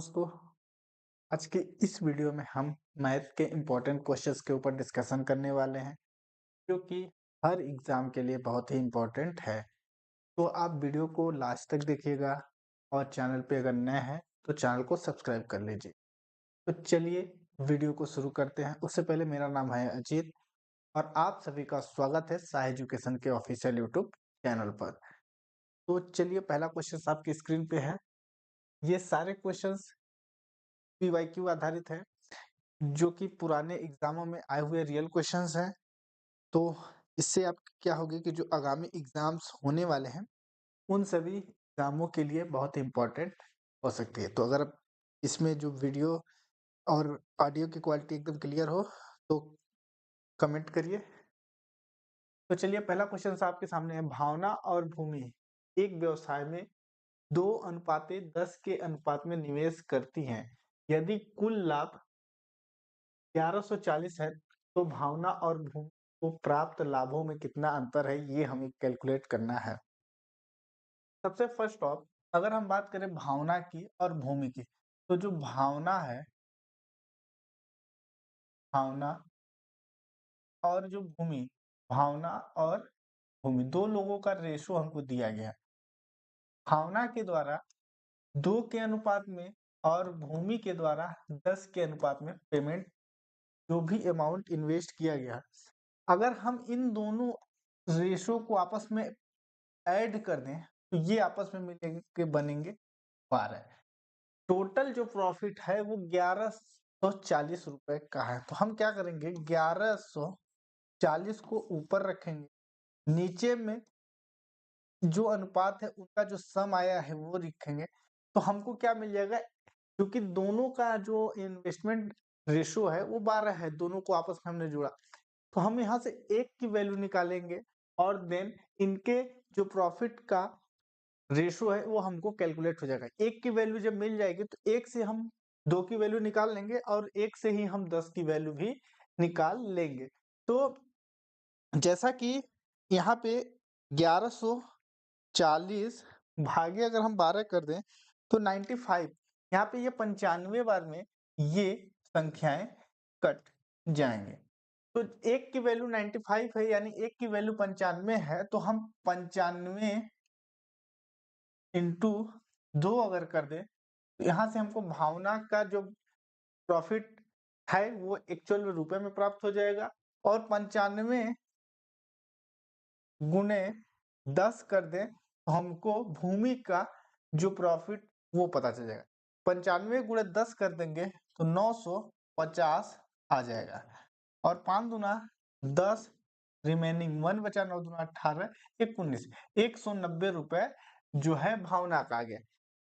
दोस्तों, आज के इस वीडियो में हम मैथ के इम्पोर्टेंट क्वेश्चंस के ऊपर डिस्कशन करने वाले हैं, जो कि हर एग्जाम के लिए बहुत ही इम्पोर्टेंट है। तो आप वीडियो को लास्ट तक देखिएगा और चैनल पे अगर नए हैं तो चैनल को सब्सक्राइब कर लीजिए। तो चलिए वीडियो को शुरू करते हैं। उससे पहले मेरा नाम है अजीत और आप सभी का स्वागत है साह एजुकेशन के ऑफिशियल यूट्यूब चैनल पर। तो चलिए पहला क्वेश्चन आपकी स्क्रीन पे है। ये सारे क्वेश्चंस पीवाईक्यू आधारित है, जो कि पुराने एग्जामों में आए हुए रियल क्वेश्चंस हैं। तो इससे आप क्या होगी कि जो आगामी एग्जाम्स होने वाले हैं उन सभी एग्जामों के लिए बहुत इम्पोर्टेंट हो सकती है। तो अगर आप इसमें जो वीडियो और ऑडियो की क्वालिटी एकदम क्लियर हो तो कमेंट करिए। तो चलिए पहला क्वेश्चन आपके सामने है। भावना और भूमि एक व्यवसाय में 2:10 के अनुपात में निवेश करती हैं। यदि कुल लाभ 1140 है तो भावना और भूमि को प्राप्त लाभों में कितना अंतर है, ये हमें कैलकुलेट करना है। सबसे फर्स्ट ऑफ अगर हम बात करें भावना की और भूमि की, तो जो भावना है, भावना और जो भूमि, भावना और भूमि दो लोगों का रेशो हमको दिया गया है। भावना के द्वारा 2 के अनुपात में और भूमि के द्वारा 10 के अनुपात में पेमेंट, जो भी अमाउंट इन्वेस्ट किया गया, अगर हम इन दोनों रेशो को आपस में ऐड कर दें तो ये आपस में मिलेंगे के बनेंगे 12। टोटल जो प्रॉफिट है वो 1140 रुपए का है। तो हम क्या करेंगे, 1140 को ऊपर रखेंगे, नीचे में जो अनुपात है उनका जो सम आया है वो लिखेंगे। तो हमको क्या मिल जाएगा, क्योंकि दोनों का जो इन्वेस्टमेंट रेशो है वो 12 है, दोनों को आपस में हमने जोड़ा, तो हम यहाँ से एक की वैल्यू निकालेंगे और देन इनके जो प्रॉफिट का रेशो है वो हमको कैलकुलेट हो जाएगा। एक की वैल्यू जब मिल जाएगी तो एक से हम 2 की वैल्यू निकाल लेंगे और एक से ही हम 10 की वैल्यू भी निकाल लेंगे। तो जैसा कि यहाँ पे 1140 भागे अगर हम 12 कर दें तो 95, यहाँ पे ये 95 बार में ये संख्याएं कट जाएंगे। तो एक की वैल्यू 95 है, यानी एक की वैल्यू 95 है, तो हम 95 इंटू 2 अगर कर दे तो यहाँ से हमको भावना का जो प्रॉफिट है वो एक्चुअल में रुपए में प्राप्त हो जाएगा, और 95 गुने 10 कर दें तो हमको भूमि का जो प्रॉफिट वो पता चल जाएगा। 95 गुणे 10 कर देंगे तो 950 आ जाएगा, और 5 दूना 10, रिमेनिंग 1 बचा, 9 दूना 18, 19, 190 रुपए जो है भावना का आ गया।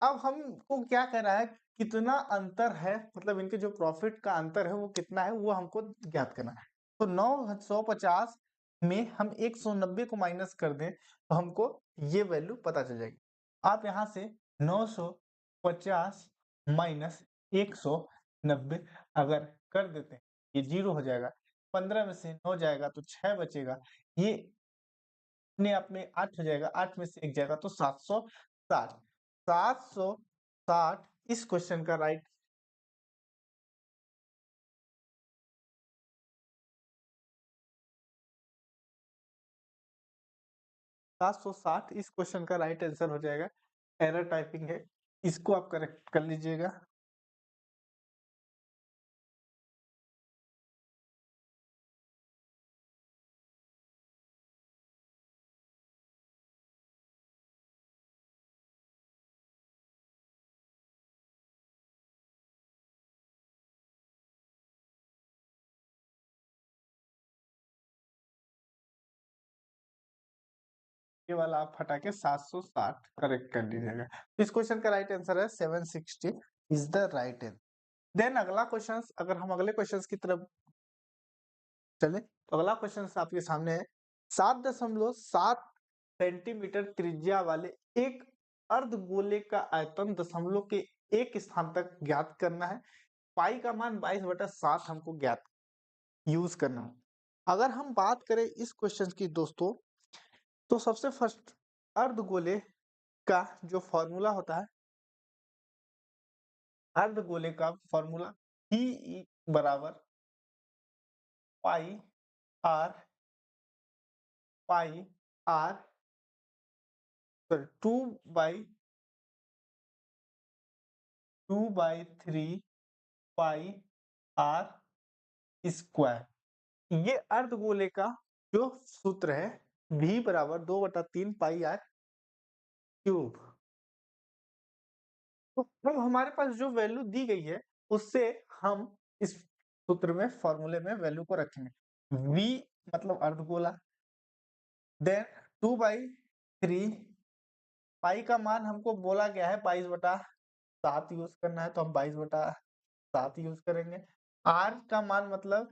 अब हमको क्या कर रहा है, कितना अंतर है, मतलब इनके जो प्रॉफिट का अंतर है वो कितना है वो हमको ज्ञात करना है। तो 950 में हम 190 को माइनस कर दें तो हमको ये वैल्यू पता चल जाएगी। आप यहाँ से 950 माइनस 190 अगर कर देते हैं, ये 0 हो जाएगा, 15 में से 9 जाएगा तो 6 बचेगा, ये अपने आप में 8 हो जाएगा, 8 में से 1 जाएगा तो 760। 760 इस क्वेश्चन का राइट 760 इस क्वेश्चन का राइट आंसर हो जाएगा। एरर टाइपिंग है, इसको आप करेक्ट कर लीजिएगा। ये वाला आप हटा के 760 करेक्ट कर लीजिएगा। इस क्वेश्चन का राइट आंसर है 760 is the right answer. Then अगला क्वेश्चन, अगर हम अगले क्वेश्चन की तरफ चले तो अगला क्वेश्चन आपके सामने है। 7.7 सेंटीमीटर त्रिज्या वाले एक अर्धगोले का आयतन दशमलव के एक स्थान तक ज्ञात करना है। पाई का मान 22/7 हमको ज्ञात यूज करना है। अगर हम बात करें इस क्वेश्चन की दोस्तों, तो सबसे फर्स्ट अर्धगोले का जो फॉर्मूला होता है अर्धगोले का फॉर्मूला ई बराबर pi r pi r sorry 2/3 pi r square. ये अर्धगोले का जो सूत्र है v बराबर 2/3 पाई आर क्यूब। तो अब हमारे पास जो वैल्यू दी गई है उससे हम इस सूत्र में फॉर्मूले में वैल्यू को रखेंगे। v मतलब अर्धगोला, देन 2/3 पाई का मान हमको बोला गया है 22/7 यूज करना है, तो हम 22/7 यूज करेंगे। r का मान मतलब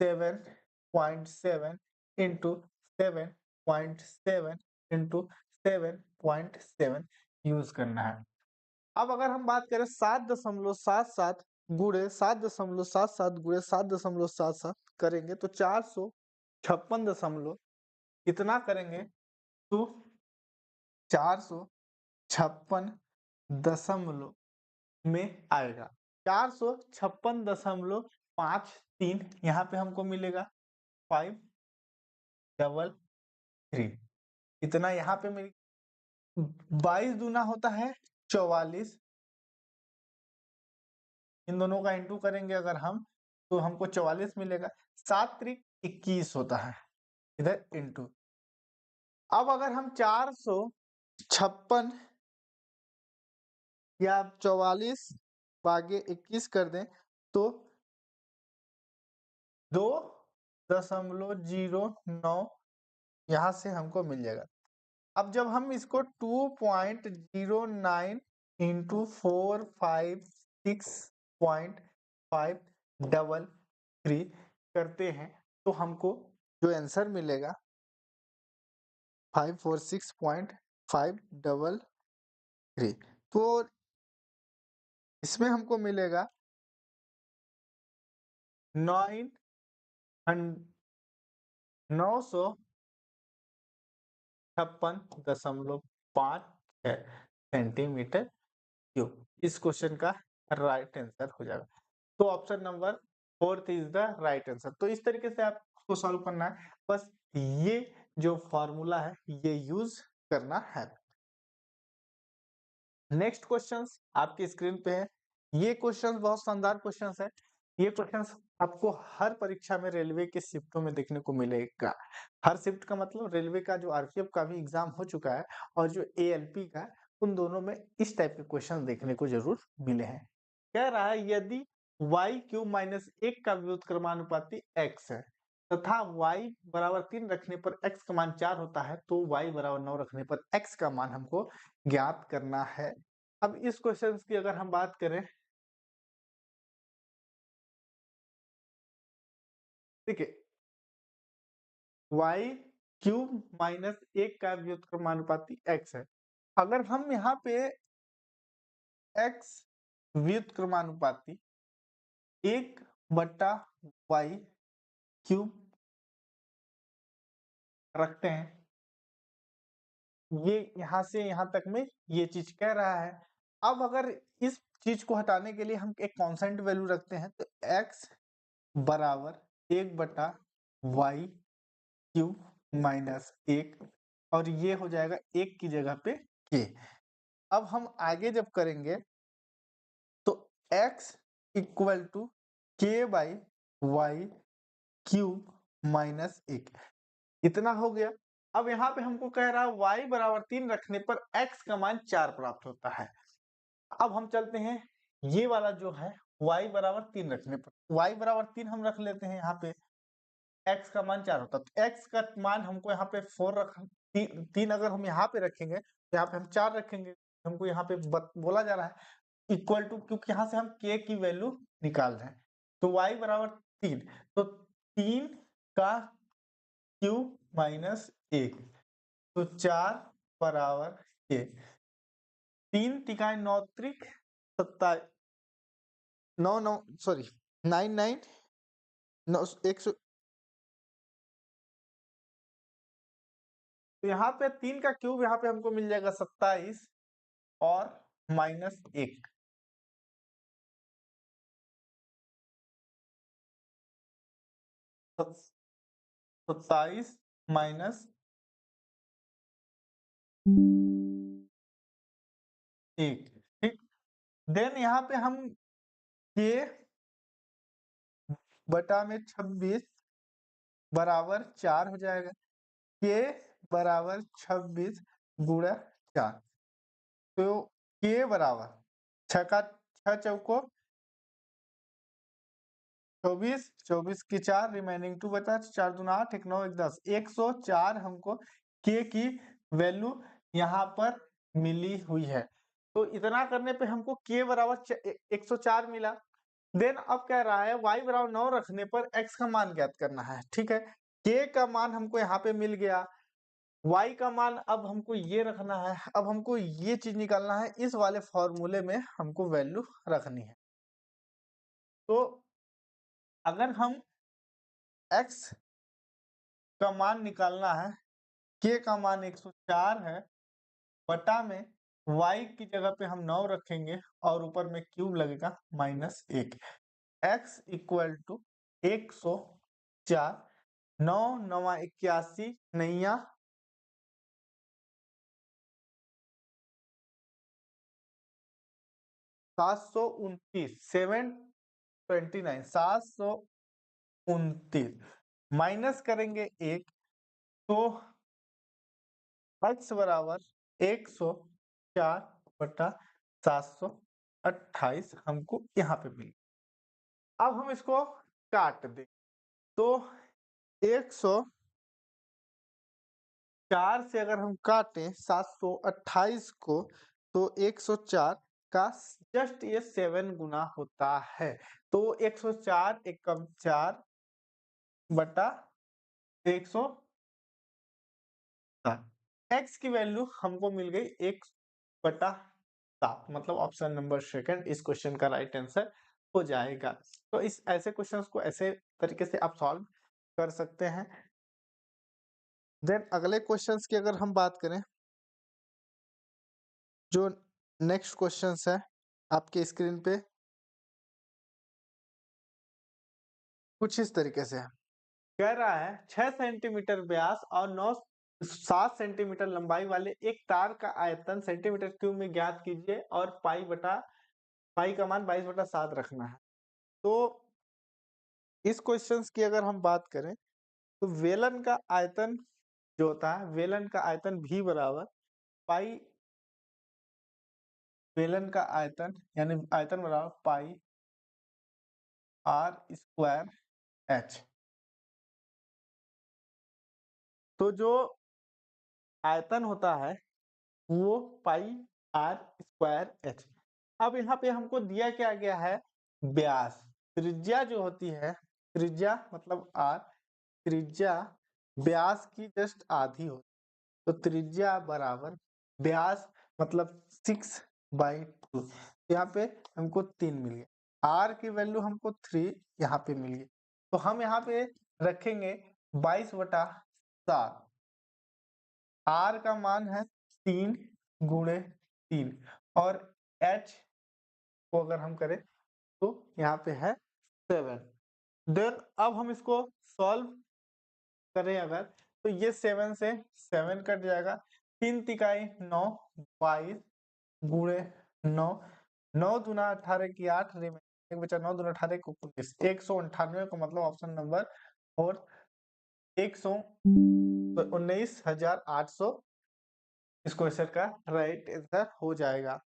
7.7 इंटू 7.7 इंटू 7.7 यूज करना है। अब अगर हम बात करें 7.77 गुणे 7.77 गुणे 7.77 करेंगे तो 456 दशमलव कितना करेंगे तो 456 दशमलव में आएगा 456.53 यहाँ पे हमको मिलेगा 533 इतना यहाँ पे मिल 22 दूना होता है 44, इन दोनों का इंटू करेंगे अगर हम तो हमको 44 मिलेगा। 7 त्रिक 21 होता है इधर इंटू। अब अगर हम 456 या 44 भागे 21 कर दें तो 2.09 यहाँ से हमको मिल जाएगा। अब जब हम इसको 2.09 इंटू 456.533 करते हैं तो हमको जो आंसर मिलेगा 546.533। तो इसमें हमको मिलेगा 956.56 सेंटीमीटर क्यूब। इस क्वेश्चन का राइट आंसर हो जाएगा। तो option number 4 is the right answer. तो इस तरीके से आपको सॉल्व करना है, बस ये जो फॉर्मूला है ये यूज करना है। नेक्स्ट क्वेश्चंस आपकी स्क्रीन पे है। ये क्वेश्चंस बहुत शानदार क्वेश्चंस है। ये क्वेश्चंस आपको हर परीक्षा में रेलवे के शिफ्टों में देखने को मिलेगा। हर शिफ्ट का मतलब रेलवे का जो आरपीएफ का भी एग्जाम हो चुका है और जो एएलपी का, उन दोनों में इस टाइप के क्वेश्चन देखने को जरूर मिले हैं। कह रहा है यदि y³ - 1 का व्युत्क्रमानुपाती x है तथा y बराबर 3 रखने पर x का मान 4 होता है तो y बराबर 9 रखने पर x का मान हमको ज्ञात करना है। अब इस क्वेश्चन की अगर हम बात करें, देखिए y³ - 1 का व्युत्क्रमानुपाती x है। अगर हम यहाँ पे x व्युत्क्रमानुपाती 1/y³ रखते हैं, ये यहाँ से यहाँ तक में ये चीज कह रहा है। अब अगर इस चीज को हटाने के लिए हम एक कांस्टेंट वैल्यू रखते हैं तो x बराबर 1/y³ - 1 और ये हो जाएगा 1 की जगह पे k। अब हम आगे जब करेंगे तो x इक्वल टू k/y³ - 1 इतना हो गया। अब यहाँ पे हमको कह रहा है y बराबर 3 रखने पर x का मान 4 प्राप्त होता है। अब हम चलते हैं ये वाला जो है y बराबर 3 रखने पर, y बराबर 3 हम रख लेते हैं यहाँ पे, x का मान 4 होता है तो x का मान हमको यहाँ पे 4 3 अगर हम यहाँ पे रखेंगे तो यहाँ पे हम 4 रखेंगे। हमको यहाँ पे बोला जा रहा है इक्वल टू, क्योंकि यहाँ से हम k की वैल्यू निकाल रहे हैं तो y बराबर 3, तो 3 का क्यूब माइनस 1 तो 4 बराबर k। 3 तिकाई 9 त्रिक 27 9 9 सॉरी 9 9 9 100। तो यहाँ पे 3 का क्यूब यहाँ पे हमको मिल जाएगा 27 और -1। 27 माइनस 1, ठीक। देन यहाँ पे हम k बटा में 26 बराबर 4 हो जाएगा। k बराबर 26 गुणा 4, तो k बराबर 6 का 6 चौको 24, 24 की 4 रिमेनिंग 2 बचा, 4 दूना 8, 1 9 1 10, 104 हमको k की वैल्यू यहाँ पर मिली हुई है। तो इतना करने पे हमको k बराबर 104 मिला। देन अब कह रहा है y बराबर 9 रखने पर x का मान ज्ञात करना है, ठीक है। k का मान हमको यहाँ पे मिल गया, y का मान अब हमको ये रखना है। अब हमको ये चीज निकालना है, इस वाले फॉर्मूले में हमको वैल्यू रखनी है। तो अगर हम x का मान निकालना है, k का मान 104 है, बटा में y की जगह पे हम 9 रखेंगे और ऊपर में क्यूब लगेगा -1, x इक्वल टू 104, 9 9 81 नैया 729, 729 729 माइनस करेंगे 1, तो x बराबर 104 बटा 728 हमको यहाँ पे मिली। अब हम इसको काट दें, तो 104 से अगर हम काटें 728 को, तो 104 का जस्ट ये 7 गुना होता है। तो 104 एकम 4 बटा 107, x की वैल्यू हमको मिल गई 1/7, मतलब ऑप्शन नंबर सेकंड इस क्वेश्चन का राइट आंसर हो जाएगा। तो इस ऐसे क्वेश्चंस को ऐसे तरीके से आप सॉल्व कर सकते हैं। देन अगले क्वेश्चंस की अगर हम बात करें, जो नेक्स्ट क्वेश्चंस है आपके स्क्रीन पे कुछ इस तरीके से है। कह रहा है 6 सेंटीमीटर व्यास और 7 सेंटीमीटर लंबाई वाले एक तार का आयतन सेंटीमीटर क्यूब में ज्ञात कीजिए और पाई का मान 22/7 रखना है। तो इस क्वेश्चंस की अगर हम बात करें, तो वेलन का आयतन जो होता है, वेलन का आयतन v बराबर पाई, वेलन का आयतन यानी आयतन बराबर पाई r स्क्वायर h। तो जो आयतन होता है वो पाई r स्क्वायर h। अब यहाँ पे हमको दिया क्या गया है, व्यास, त्रिज्या जो होती है, त्रिज्या मतलब r, त्रिज्या व्यास की जस्ट आधी होती है। तो त्रिज्या बराबर व्यास मतलब 6/2, यहाँ पे हमको 3 मिल गया। r की वैल्यू हमको 3 यहाँ पे मिल गई, तो हम यहाँ पे रखेंगे 22/7। r का मान है 3 गुणे 3 और h को अगर हम करें तो यहाँ पे है 7। देन अब हम इसको सॉल्व करें अगर, तो ये 7 से 7 कट जाएगा, 3 तिकाई 9, 22 गुणे 9, 9 दूना 18 की 8, एक बचा 9 दूना 18 को 19, 198 का मतलब ऑप्शन नंबर 4 119,800 इस क्वेश्चन का राइट आंसर हो जाएगा।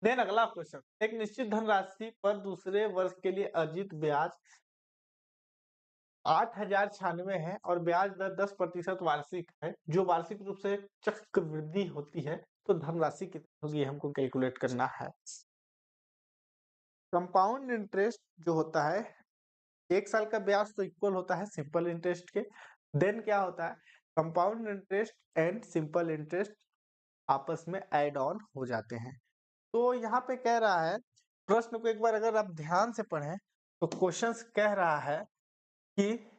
देन अगला क्वेश्चन, एक निश्चित धनराशि पर दूसरे वर्ष के लिए अर्जित ब्याज 8,096 है और ब्याज दर 10% वार्षिक है, जो वार्षिक रूप से चक्रवृद्धि होती है, तो धनराशि कितनी होगी हमको कैलकुलेट करना है। कंपाउंड इंटरेस्ट जो होता है, 1 साल का ब्याज तो इक्वल होता है सिंपल इंटरेस्ट के। देन क्या होता है, compound interest and simple interest आपस में ऐड ऑन हो जाते हैं। तो यहाँ पे कह रहा है, प्रश्न को एक बार अगर आप ध्यान से पढ़ें, तो क्वेश्चंस कह रहा है कि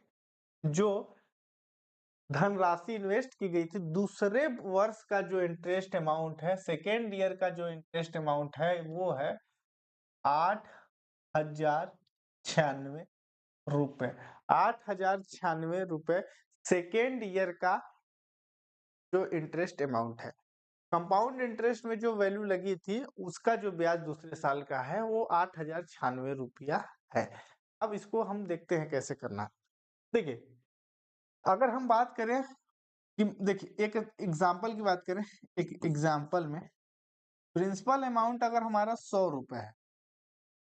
जो धनराशि इन्वेस्ट की गई थी, दूसरे वर्ष का जो इंटरेस्ट अमाउंट है, सेकेंड ईयर का जो इंटरेस्ट अमाउंट है वो है 8,096 रुपए। ₹8,096 सेकेंड ईयर का जो इंटरेस्ट अमाउंट है। कंपाउंड इंटरेस्ट में जो वैल्यू लगी थी उसका जो ब्याज दूसरे साल का है वो ₹8,096 है। अब इसको हम देखते हैं कैसे करना है। देखिए, अगर हम बात करें कि देखिए एक एग्जांपल की बात करें, एक एग्जांपल में प्रिंसिपल अमाउंट अगर हमारा ₹100 है,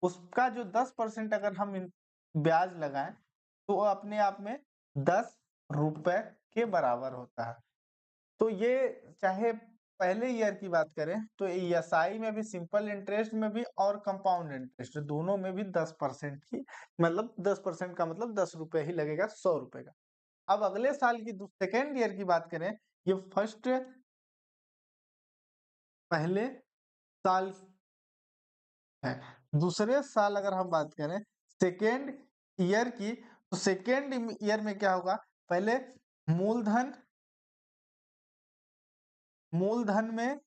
उसका जो 10% अगर हम ब्याज लगाएं तो वो अपने आप में ₹10 के बराबर होता है। तो ये चाहे पहले ईयर की बात करें तो ईएसआई में भी, सिंपल इंटरेस्ट में भी और कंपाउंड इंटरेस्ट दोनों में भी 10% ही, मतलब 10% का मतलब ₹10 ही लगेगा ₹100 का। अब अगले साल की सेकेंड ईयर की बात करें, ये फर्स्ट पहले साल है। दूसरे साल अगर हम बात करें सेकेंड ईयर की, तो सेकेंड ईयर में क्या होगा, पहले मूलधन मूलधन में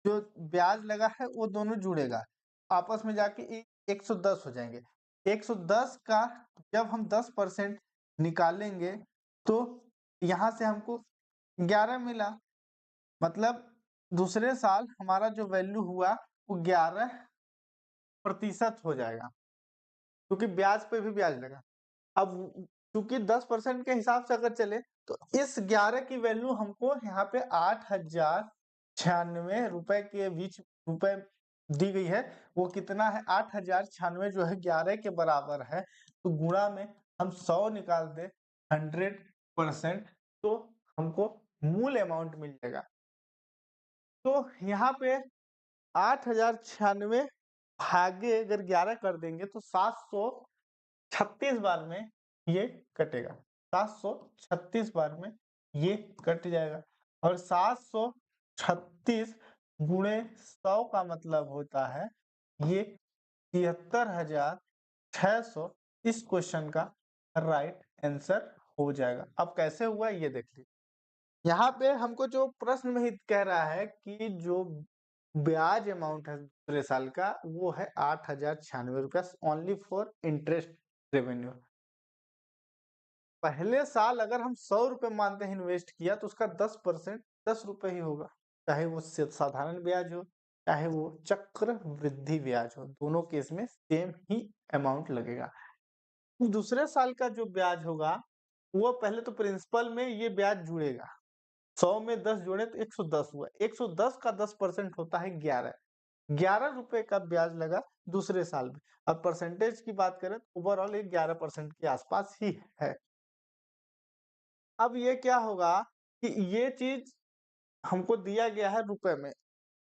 जो ब्याज लगा है वो दोनों जुड़ेगा, आपस में जाके 110 हो जाएंगे। 110 का जब हम 10% निकालेंगे तो यहाँ से हमको 11 मिला, मतलब दूसरे साल हमारा जो वैल्यू हुआ वो 11% हो जाएगा, क्योंकि ब्याज पे भी ब्याज लगा। अब चूंकि 10% के हिसाब से अगर चले तो इस 11 की वैल्यू हमको यहाँ पे ₹8,096 के बीच रुपए दी गई है। वो कितना है, 8,096 जो है 11 के बराबर है, तो गुणा में हम 100 निकाल दे 100%, तो हमको मूल अमाउंट मिल जाएगा। तो यहाँ पे 8,096 भागे अगर 11 कर देंगे तो 736 बार में ये कटेगा, 736 बार में ये कट जाएगा। और 736 गुणे 100 का मतलब होता है ये 73,600 इस क्वेश्चन का राइट आंसर हो जाएगा। अब कैसे हुआ ये देख लीजिए। यहाँ पे हमको जो प्रश्न में ही कह रहा है कि जो ब्याज अमाउंट है दूसरे साल का वो है ₹8,096 ओनली फॉर इंटरेस्ट रेवेन्यू। पहले साल अगर हम ₹100 मानते हैं इन्वेस्ट किया तो उसका 10% ₹10 ही होगा, चाहे वो साधारण ब्याज हो चाहे वो चक्र वृद्धि ब्याज हो, दोनों केस में सेम ही अमाउंट लगेगा। दूसरे साल का जो ब्याज होगा वो पहले तो प्रिंसिपल में ये ब्याज जुड़ेगा, 100 में 10 जोड़े तो 110 हुआ, 110 का 10% होता है 11 रुपए का ब्याज लगा दूसरे साल में। अब परसेंटेज की बात करें तो ओवरऑल ये 11% के आसपास ही है। अब ये क्या होगा कि ये चीज हमको दिया गया है रुपए में,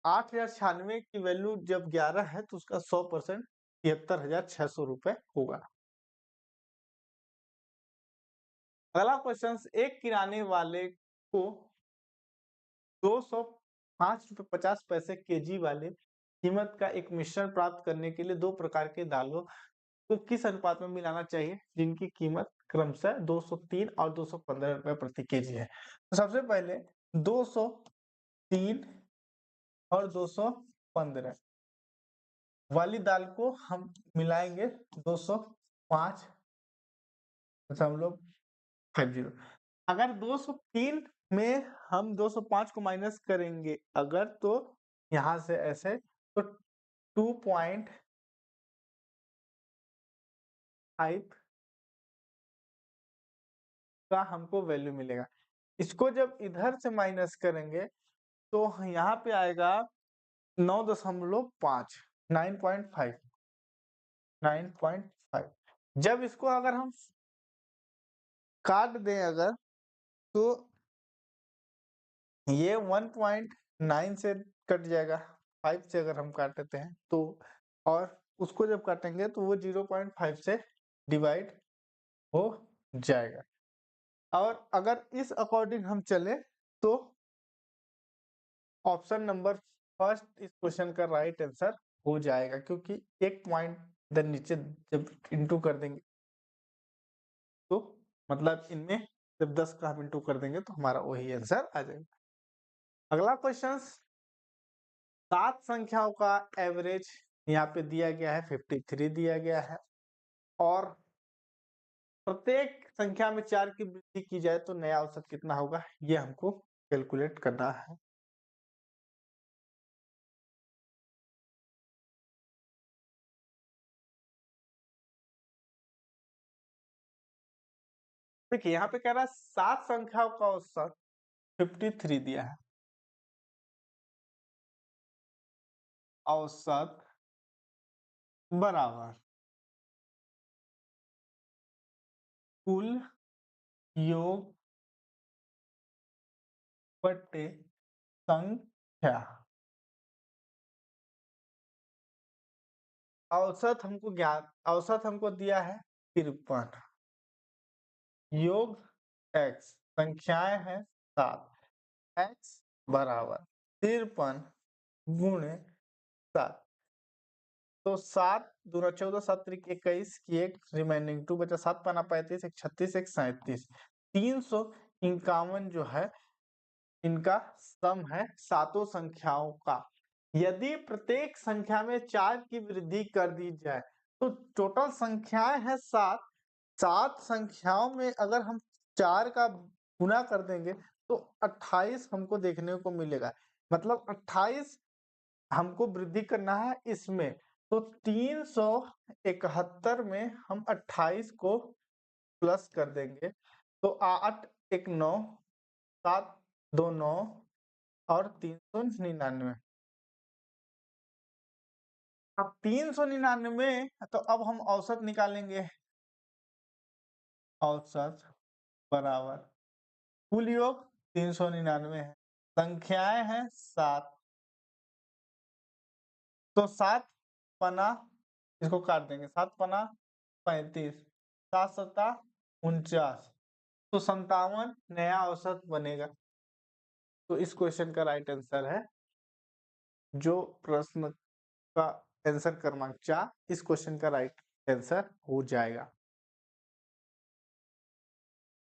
8,096 की वैल्यू जब 11 है तो उसका 100% ₹73,600 होगा। अगला क्वेश्चन, एक किराने वाले को ₹205.50 केजी वाले कीमत का एक मिश्रण प्राप्त करने के लिए दो प्रकार के दालों को किस अनुपात में मिलाना चाहिए जिनकी कीमत क्रमशः 203 और ₹215 प्रति केजी है। तो सबसे पहले 203 और 215 वाली दाल को हम मिलाएंगे 205.50। अगर 203 में हम 205 को माइनस करेंगे अगर, तो यहाँ से ऐसे तो 2.5 का हमको वैल्यू मिलेगा। इसको जब इधर से माइनस करेंगे तो यहाँ पे आएगा 9.5, 9.5, 9.5। जब इसको अगर हम काट दें अगर, तो ये 1.9 से कट जाएगा, 5 से अगर हम काटते हैं तो, और उसको जब काटेंगे तो वो 0.5 से डिवाइड हो जाएगा। और अगर इस अकॉर्डिंग हम चले तो ऑप्शन नंबर फर्स्ट इस क्वेश्चन का राइट आंसर हो जाएगा, क्योंकि एक पॉइंट इधर नीचे जब इंटू कर देंगे तो मतलब इनमें जब 10 का हम इंटू कर देंगे तो हमारा वही आंसर आ जाएगा। अगला क्वेश्चन, 7 संख्याओं का एवरेज यहाँ पे दिया गया है 53 दिया गया है, और प्रत्येक संख्या में 4 की वृद्धि की जाए तो नया औसत कितना होगा, ये हमको कैलकुलेट करना है। देखिए यहाँ पे कह रहा है 7 संख्याओं का औसत 53 दिया है। औसत बराबर कुल योग बटे संख्या। औसत हमको दिया है 53, योग x, संख्याएं हैं 7, x बराबर 53 गुणे 7। तो 7 दूना 14, 7 त्रिक 21 की एक रिमाइंडिंग 2 बचा, 7 पाना 35, एक 36, एक 37, 351 जो है इनका सम है सातों संख्याओं का। यदि प्रत्येक संख्या में 4 की वृद्धि कर दी जाए तो टोटल संख्याएं हैं 7। 7 संख्याओं में अगर हम 4 का गुना कर देंगे तो 28 हमको देखने को मिलेगा। मतलब 28 हमको वृद्धि करना है इसमें, तो 371 में हम 28 को प्लस कर देंगे तो 8 एक 9, 7 2 9 और 399। अब 399 तो अब हम औसत निकालेंगे। औसत बराबर कुल योग 399 है, संख्याएं हैं 7, तो 7 पना इसको काट देंगे, 7 पना 35, 7 सत्ता 49, तो 57 नया औसत बनेगा। तो इस क्वेश्चन का राइट आंसर है, जो प्रश्न का आंसर क्रमांक 4 इस क्वेश्चन का राइट आंसर हो जाएगा।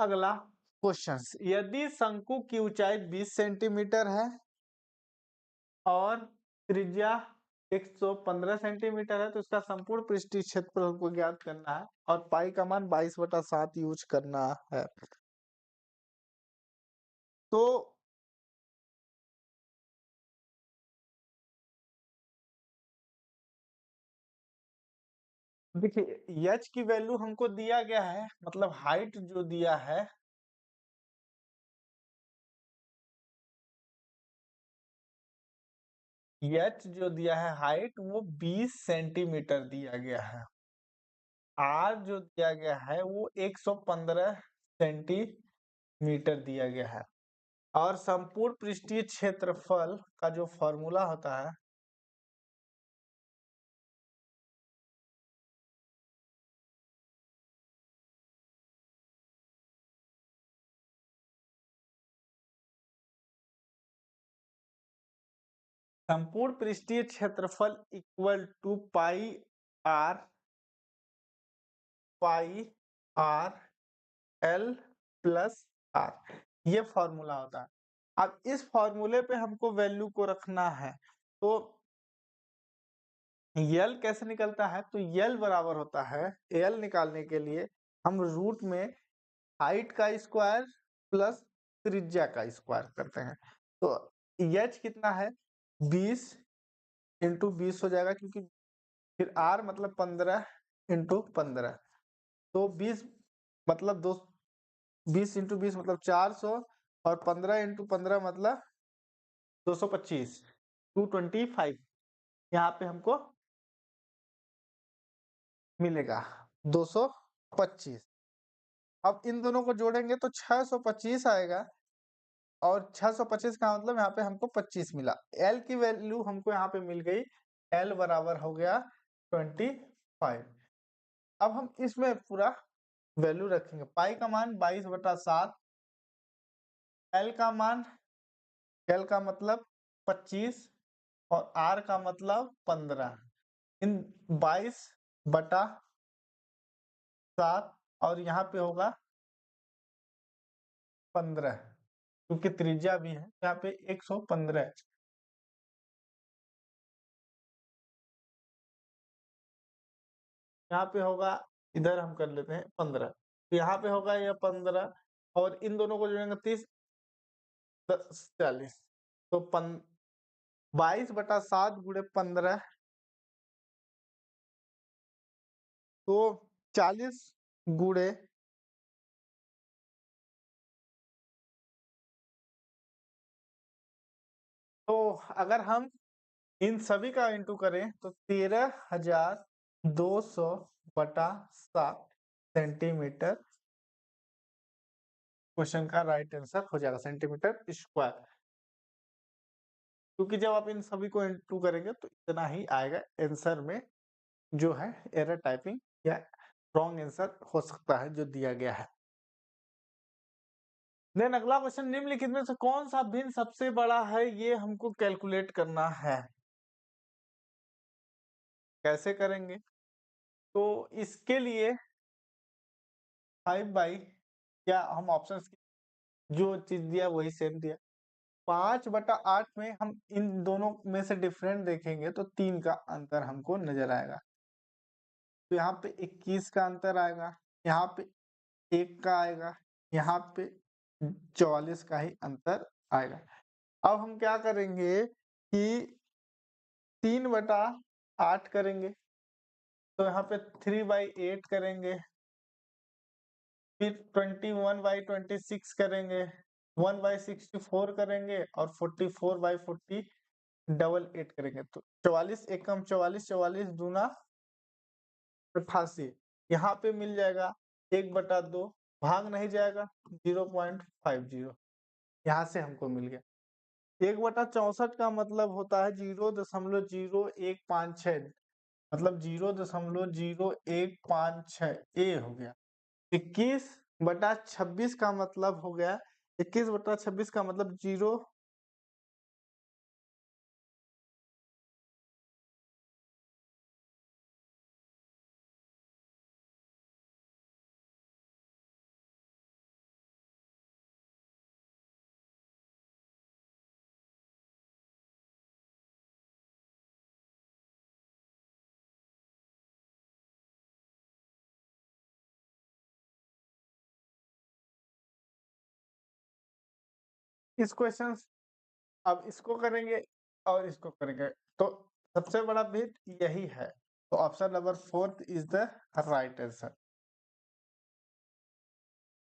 अगला क्वेश्चन, यदि शंकु की ऊंचाई 20 सेंटीमीटर है और त्रिज्या 115 सेंटीमीटर है तो इसका संपूर्ण पृष्ठीय क्षेत्रफल को ज्ञात करना है और पाई का मान 22/7 यूज करना है। तो देखिए एच की वैल्यू हमको दिया गया है, मतलब हाइट जो दिया है एच जो दिया है हाइट वो 20 सेंटीमीटर दिया गया है। आर जो दिया गया है वो 115 सेंटीमीटर दिया गया है और संपूर्ण पृष्ठीय क्षेत्रफल का जो फॉर्मूला होता है संपूर्ण पृष्ठीय क्षेत्रफल equal to pi R L plus R, ये फॉर्मूला होता है। अब इस फॉर्मूले पे हमको वैल्यू को रखना है, तो यल कैसे निकलता है, तो यल बराबर होता है, एल निकालने के लिए हम रूट में हाइट का स्क्वायर प्लस त्रिज्या का स्क्वायर करते हैं। तो एच कितना है 20 इंटू 20 हो जाएगा, क्योंकि फिर आर मतलब 15 इंटू 15, तो 20 मतलब 20 इंटू 20 मतलब 400 और 15 इंटू 15 मतलब 225, 225 यहाँ पे हमको मिलेगा 225। अब इन दोनों को जोड़ेंगे तो 625 आएगा और 625 का मतलब यहाँ पे हमको 25 मिला। एल की वैल्यू हमको यहाँ पे मिल गई, एल बराबर हो गया 25। अब हम इसमें पूरा वैल्यू रखेंगे, पाई का मान 22/7, एल का मान, एल का मतलब 25 और आर का मतलब 15, इन 22/7 और यहाँ पे होगा 15, क्योंकि त्रिज्या भी है यहाँ पे 115, यहाँ पे होगा, इधर हम कर लेते हैं 15। यहाँ पे होगा ये 15 और इन दोनों को जोड़ेंगे 30, 10, 40 तो 22/7 गुणे 15 तो 40 गुणे तो अगर हम इन सभी का इंटू करें तो 13,200/7 सेंटीमीटर क्वेश्चन का राइट आंसर हो जाएगा, सेंटीमीटर स्क्वायर। क्योंकि जब आप इन सभी को इंटू करेंगे तो इतना ही आएगा आंसर में, जो है एरर टाइपिंग या रॉन्ग आंसर हो सकता है जो दिया गया है। देन अगला क्वेश्चन, निम्नलिखित में से कौन सा भिन्न सबसे बड़ा है, ये हमको कैलकुलेट करना है। कैसे करेंगे? तो इसके लिए 5 या हम ऑप्शन जो चीज दिया वही सेम दिया। 5/8 में हम इन दोनों में से डिफरेंट देखेंगे तो 3 का अंतर हमको नजर आएगा। तो यहाँ पे 21 का अंतर आएगा, यहाँ पे 1 का आएगा, यहाँ पे 44 का ही अंतर आएगा। अब हम क्या करेंगे कि 3/8 करेंगे, तो यहाँ पे 3/8 करेंगे, फिर 21/26 करेंगे, 1/64 करेंगे और 44/40 डबल 8 करेंगे। तो 44 एकम 44, 44 दूना 88, यहाँ पे मिल जाएगा 1/2, भाग नहीं जाएगा 0.50, यहाँ से हमको मिल गया। 1/64 का मतलब होता है 0.0156, मतलब 0.0156 ए हो गया। 21/26 का मतलब हो गया, 21/26 का मतलब 0, इस क्वेश्चन अब इसको करेंगे और इसको करेंगे तो सबसे बड़ा भेद यही है। तो option number 4 is the right answer.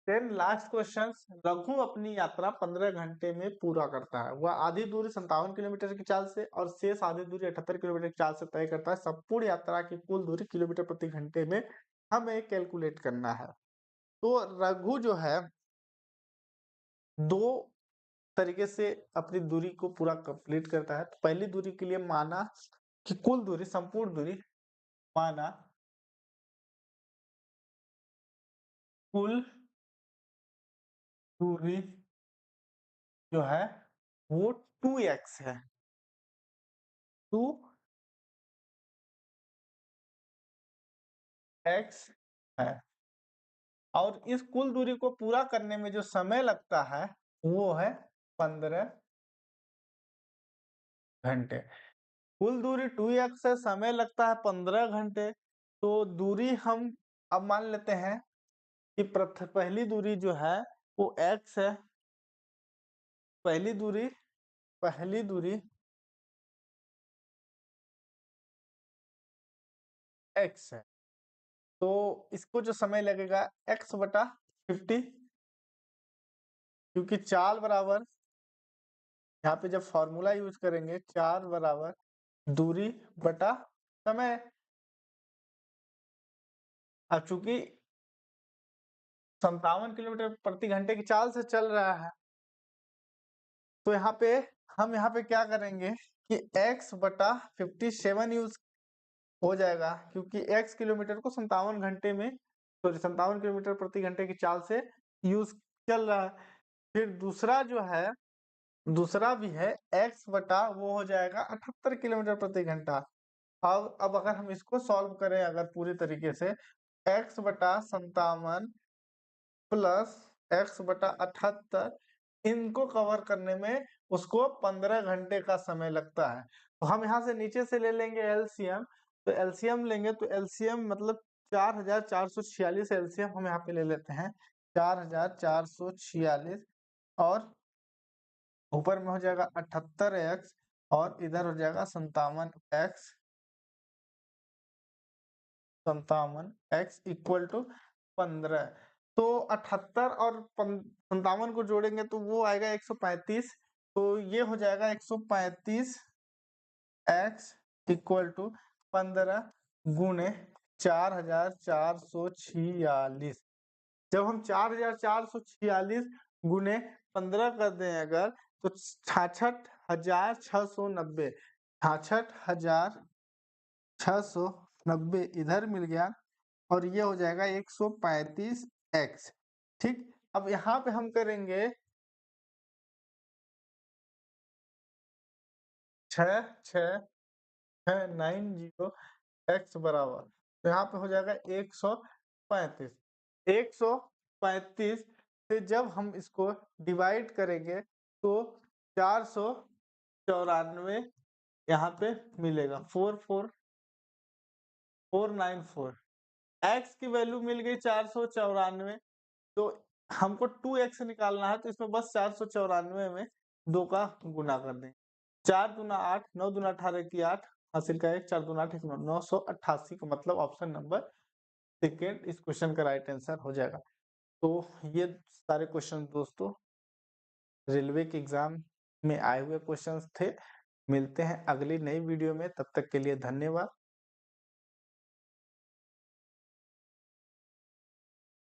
Then last question, Raghu अपनी यात्रा 15 घंटे में पूरा करता है। वह आधी दूरी 57 किलोमीटर की चाल से और शेष आधी दूरी 78 किलोमीटर की चाल से तय करता है। संपूर्ण यात्रा की कुल दूरी किलोमीटर प्रति घंटे में हमें कैलकुलेट करना है। तो रघु जो है 2 तरीके से अपनी दूरी को पूरा कंप्लीट करता है। तो पहली दूरी के लिए माना कि कुल दूरी, संपूर्ण दूरी, माना कुल दूरी जो है वो 2x है, 2x है। और इस कुल दूरी को पूरा करने में जो समय लगता है वो है 15 घंटे। कुल दूरी 2x है, समय लगता है 15 घंटे। तो दूरी हम अब मान लेते हैं कि पहली दूरी जो है वो x है, पहली दूरी x है। तो इसको जो समय लगेगा x/50, क्योंकि 4 बराबर, यहाँ पे जब फॉर्मूला यूज करेंगे 4 बराबर दूरी बटा समय। अब चूंकि 57 किलोमीटर प्रति घंटे की चाल से चल रहा है, तो हम यहाँ पे क्या करेंगे कि x/57 यूज हो जाएगा, क्योंकि x किलोमीटर को 57 घंटे में, सॉरी 57 किलोमीटर प्रति घंटे की चाल से यूज चल रहा है। फिर दूसरा भी है x बटा वो हो जाएगा 78 किलोमीटर प्रति घंटा। अब अगर हम इसको सॉल्व करें अगर पूरी तरीके से, x/57 प्लस x/78, इनको कवर करने में उसको 15 घंटे का समय लगता है। तो हम यहाँ से नीचे से ले लेंगे एलसीएम, तो एलसीएम लेंगे तो एलसीएम मतलब 4446 एलसीएम हम यहाँ पे ले लेते हैं 4446 और ऊपर में हो जाएगा 78x और इधर हो जाएगा 57x इक्वल टू 15। तो 78 और 57 को जोड़ेंगे तो वो आएगा 135। तो ये हो जाएगा 135 x इक्वल टू 15 गुणे 4446। जब हम 4446 गुणे 15 कर दें अगर तो 66,690 66,690 इधर मिल गया और ये हो जाएगा 135x। ठीक, अब यहाँ पे हम करेंगे 66,990 x बराबर, तो यहाँ पे हो जाएगा 135। 135 से जब हम इसको डिवाइड करेंगे तो 494 यहाँ पे मिलेगा 44494। x की वैल्यू मिल गई 494, तो हमको 2x निकालना है तो इसमें बस 494 में 2 का गुना कर दें। 4 दूना 8, 9 दूना 18 की 8 हासिल का 1, 4 दूना 8 988 का मतलब ऑप्शन नंबर सेकेंड इस क्वेश्चन का राइट आंसर हो जाएगा। तो ये सारे क्वेश्चन दोस्तों रेलवे के एग्जाम में आए हुए क्वेश्चंस थे। मिलते हैं अगली नई वीडियो में, तब तक के लिए धन्यवाद।